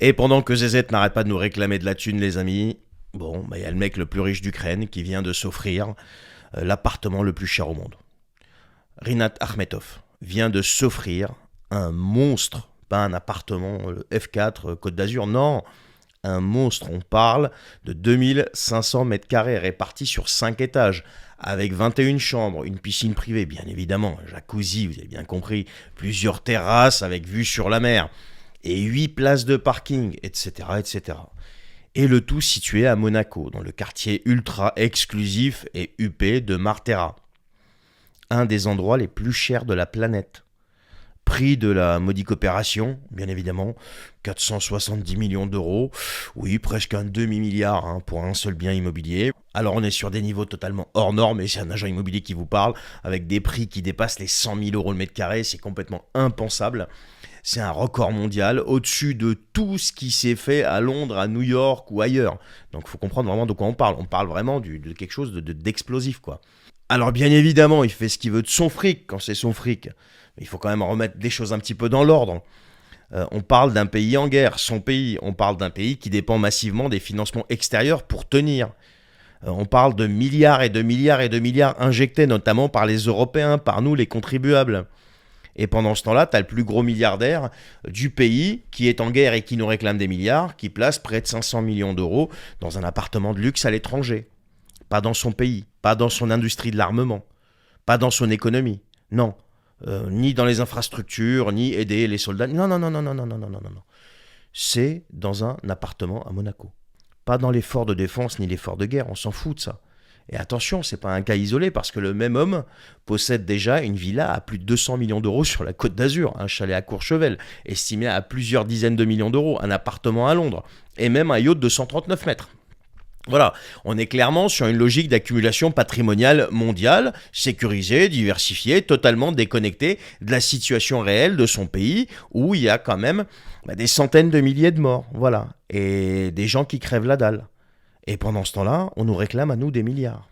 Et pendant que ZZ n'arrête pas de nous réclamer de la thune, les amis, bon, il y a le mec le plus riche d'Ukraine qui vient de s'offrir l'appartement le plus cher au monde. Rinat Akhmetov vient de s'offrir un monstre, pas un appartement F4 Côte d'Azur, non, un monstre. On parle de 2500 mètres carrés répartis sur 5 étages, avec 21 chambres, une piscine privée, bien évidemment, un jacuzzi, vous avez bien compris, plusieurs terrasses avec vue sur la mer, et 8 places de parking, etc., etc. Et le tout situé à Monaco, dans le quartier ultra exclusif et huppé de Martera. Un des endroits les plus chers de la planète. Prix de la modique opération, bien évidemment, 470 millions d'euros, oui, presque un demi-milliard pour un seul bien immobilier. Alors on est sur des niveaux totalement hors normes, et c'est un agent immobilier qui vous parle, avec des prix qui dépassent les 100 000 euros le mètre carré, c'est complètement impensable. C'est un record mondial, au-dessus de tout ce qui s'est fait à Londres, à New York ou ailleurs. Donc il faut comprendre vraiment de quoi on parle. On parle vraiment de quelque chose d'explosif, quoi. Alors bien évidemment, il fait ce qu'il veut de son fric quand c'est son fric. Mais il faut quand même remettre des choses un petit peu dans l'ordre. On parle d'un pays en guerre, son pays. On parle d'un pays qui dépend massivement des financements extérieurs pour tenir. On parle de milliards et de milliards et de milliards injectés, notamment par les Européens, par nous les contribuables. Et pendant ce temps-là, tu as le plus gros milliardaire du pays qui est en guerre et qui nous réclame des milliards, qui place près de 500 millions d'euros dans un appartement de luxe à l'étranger. Pas dans son pays, pas dans son industrie de l'armement, pas dans son économie. Non. Ni dans les infrastructures, ni aider les soldats. Non, non, non, non, non, non, non, non, non, non. C'est dans un appartement à Monaco. Pas dans les forts de défense ni les forts de guerre, on s'en fout de ça. Et attention, c'est pas un cas isolé parce que le même homme possède déjà une villa à plus de 200 millions d'euros sur la Côte d'Azur, un chalet à Courchevel, estimé à plusieurs dizaines de millions d'euros, un appartement à Londres, et même un yacht de 139 mètres. Voilà, on est clairement sur une logique d'accumulation patrimoniale mondiale, sécurisée, diversifiée, totalement déconnectée de la situation réelle de son pays, où il y a quand même des centaines de milliers de morts, voilà, et des gens qui crèvent la dalle. Et pendant ce temps-là, on nous réclame à nous des milliards.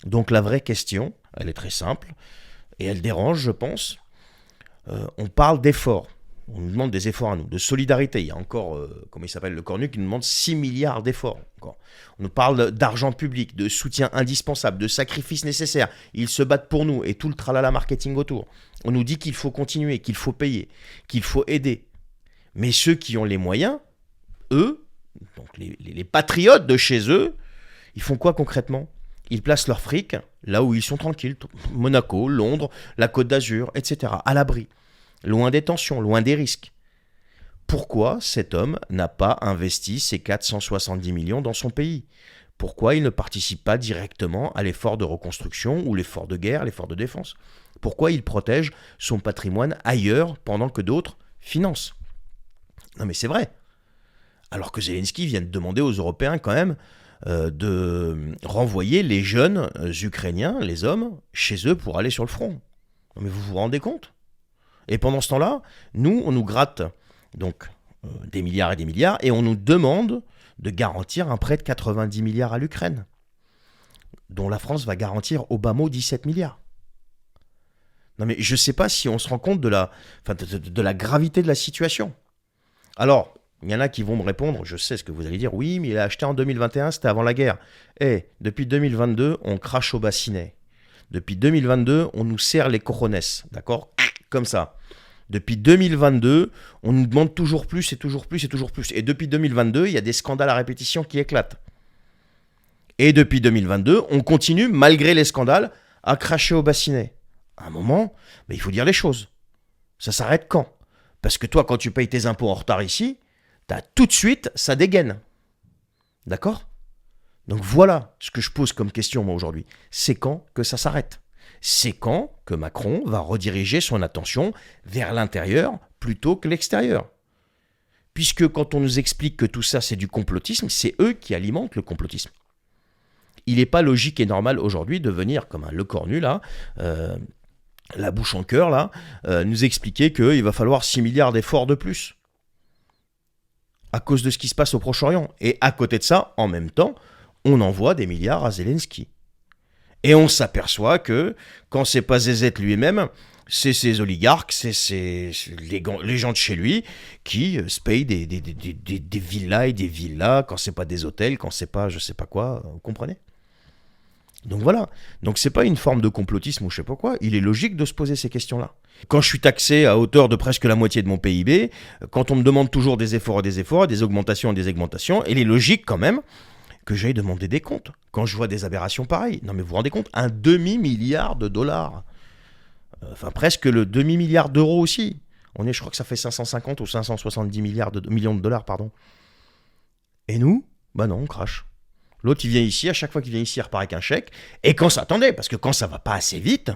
Donc la vraie question, elle est très simple, et elle dérange, je pense. On parle d'efforts. On nous demande des efforts à nous, de solidarité. Il y a encore, comment il s'appelle, le Cornu, qui nous demande 6 milliards d'efforts. Encore. On nous parle d'argent public, de soutien indispensable, de sacrifices nécessaires. Ils se battent pour nous et tout le tralala marketing autour. On nous dit qu'il faut continuer, qu'il faut payer, qu'il faut aider. Mais ceux qui ont les moyens, eux, donc les patriotes de chez eux, ils font quoi concrètement ? Ils placent leur fric là où ils sont tranquilles. Monaco, Londres, la Côte d'Azur, etc. À l'abri. Loin des tensions, loin des risques. Pourquoi cet homme n'a pas investi ses 470 millions dans son pays ? Pourquoi il ne participe pas directement à l'effort de reconstruction ou l'effort de guerre, l'effort de défense ? Pourquoi il protège son patrimoine ailleurs pendant que d'autres financent ? Non mais c'est vrai. Alors que Zelensky vient de demander aux Européens quand même de renvoyer les jeunes Ukrainiens, les hommes, chez eux pour aller sur le front. Non mais vous vous rendez compte ? Et pendant ce temps-là, nous, on nous gratte donc des milliards et des milliards, et on nous demande de garantir un prêt de 90 milliards à l'Ukraine, dont la France va garantir au bas mot 17 milliards. Non mais je ne sais pas si on se rend compte de la gravité de la situation. Alors, il y en a qui vont me répondre, je sais ce que vous allez dire, oui, mais il a acheté en 2021, c'était avant la guerre. Depuis 2022, on crache au bassinet. Depuis 2022, on nous serre les cojones, d'accord ? Comme ça. Depuis 2022, on nous demande toujours plus et toujours plus et toujours plus. Et depuis 2022, il y a des scandales à répétition qui éclatent. Et depuis 2022, on continue, malgré les scandales, à cracher au bassinet. À un moment, il faut dire les choses. Ça s'arrête quand ? Parce que toi, quand tu payes tes impôts en retard ici, t'as tout de suite, ça dégaine. D'accord ? Donc voilà ce que je pose comme question moi aujourd'hui. C'est quand que ça s'arrête ? C'est quand que Macron va rediriger son attention vers l'intérieur plutôt que l'extérieur ? Puisque quand on nous explique que tout ça c'est du complotisme, c'est eux qui alimentent le complotisme. Il n'est pas logique et normal aujourd'hui de venir comme un Lecornu là, la bouche en cœur là, nous expliquer qu'il va falloir 6 milliards d'efforts de plus. À cause de ce qui se passe au Proche-Orient. Et à côté de ça, en même temps, on envoie des milliards à Zelensky. Et on s'aperçoit que quand c'est pas ZZ lui-même, c'est ces oligarques, les gens de chez lui qui se payent des villas et des villas, quand c'est pas des hôtels, quand c'est pas je sais pas quoi, vous comprenez? Donc voilà, donc c'est pas une forme de complotisme ou je sais pas quoi, il est logique de se poser ces questions-là. Quand je suis taxé à hauteur de presque la moitié de mon PIB, quand on me demande toujours des efforts, des augmentations, il est logique quand même que j'aille demander des comptes. Quand je vois des aberrations pareilles, non mais vous vous rendez compte, un demi-milliard de dollars, enfin presque le demi-milliard d'euros aussi. Je crois que ça fait 550 ou 570 millions de dollars, pardon. Et nous, bah non, on crache. L'autre, il vient ici, à chaque fois qu'il vient ici, il repart avec un chèque. Et quand ça, attendez, parce que quand ça va pas assez vite,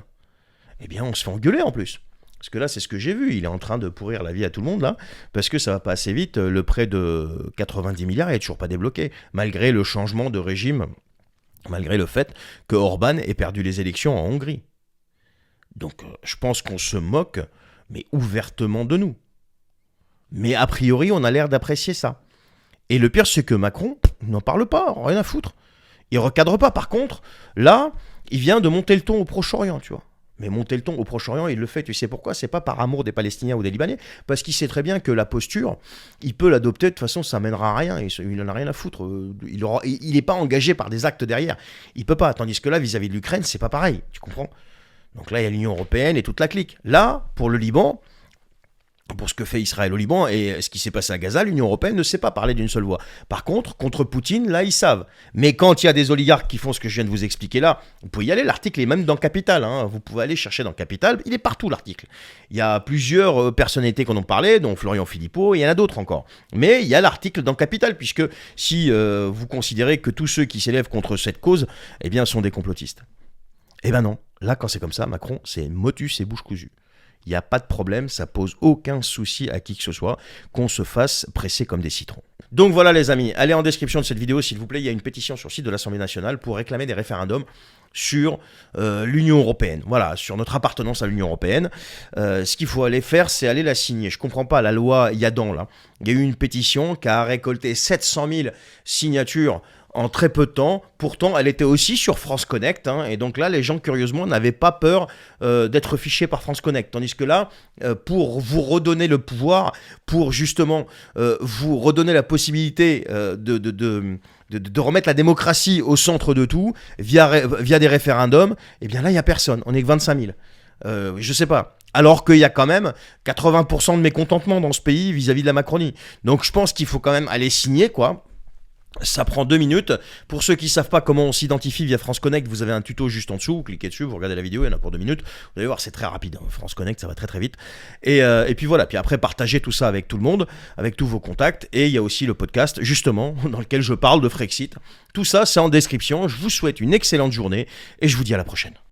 eh bien, on se fait engueuler en plus. Parce que là, c'est ce que j'ai vu. Il est en train de pourrir la vie à tout le monde, là. Parce que ça va pas assez vite. Le prêt de 90 milliards n'est toujours pas débloqué. Malgré le changement de régime, malgré le fait que Orban ait perdu les élections en Hongrie. Donc, je pense qu'on se moque, mais ouvertement de nous. Mais a priori, on a l'air d'apprécier ça. Et le pire, c'est que Macron n'en parle pas, rien à foutre. Il recadre pas. Par contre, là, il vient de monter le ton au Proche-Orient, tu vois. Mais monter le ton au Proche-Orient, il le fait, tu sais pourquoi? C'est pas par amour des Palestiniens ou des Libanais, parce qu'il sait très bien que la posture, il peut l'adopter, de toute façon, ça mènera à rien, il en a rien à foutre. Il n'est pas engagé par des actes derrière. Il peut pas, tandis que là, vis-à-vis de l'Ukraine, c'est pas pareil, tu comprends? Donc là, il y a l'Union européenne et toute la clique. Là, pour le Liban, pour ce que fait Israël au Liban et ce qui s'est passé à Gaza, l'Union européenne ne sait pas parler d'une seule voix. Par contre, contre Poutine, là, ils savent. Mais quand il y a des oligarques qui font ce que je viens de vous expliquer là, vous pouvez y aller, l'article est même dans Capital. Vous pouvez aller chercher dans Capital, il est partout l'article. Il y a plusieurs personnalités qu'on en parlait, dont Florian Philippot, et il y en a d'autres encore. Mais il y a l'article dans Capital, puisque si vous considérez que tous ceux qui s'élèvent contre cette cause, eh bien, sont des complotistes. Eh ben non, là, quand c'est comme ça, Macron, c'est motus et bouche cousue. Il n'y a pas de problème, ça pose aucun souci à qui que ce soit qu'on se fasse presser comme des citrons. Donc voilà les amis, allez en description de cette vidéo s'il vous plaît, il y a une pétition sur le site de l'Assemblée nationale pour réclamer des référendums sur l'Union européenne, voilà, sur notre appartenance à l'Union européenne. Ce qu'il faut aller faire, c'est aller la signer. Je comprends pas, la loi Yadan, là, il y a eu une pétition qui a récolté 700 000 signatures en très peu de temps. Pourtant, elle était aussi sur France Connect. Et donc là, les gens, curieusement, n'avaient pas peur d'être fichés par France Connect. Tandis que là, pour vous redonner le pouvoir, pour justement vous redonner la possibilité de remettre la démocratie au centre de tout, via des référendums, eh bien là, il n'y a personne. On n'est que 25 000. Je sais pas. Alors qu'il y a quand même 80% de mécontentement dans ce pays vis-à-vis de la Macronie. Donc je pense qu'il faut quand même aller signer, quoi. Ça prend 2 minutes. Pour ceux qui ne savent pas comment on s'identifie via France Connect, vous avez un tuto juste en dessous. Vous cliquez dessus, vous regardez la vidéo, il y en a pour 2 minutes. Vous allez voir, c'est très rapide. France Connect, ça va très très vite. Et puis voilà. Puis après, partagez tout ça avec tout le monde, avec tous vos contacts. Et il y a aussi le podcast, justement, dans lequel je parle de Frexit. Tout ça, c'est en description. Je vous souhaite une excellente journée et je vous dis à la prochaine.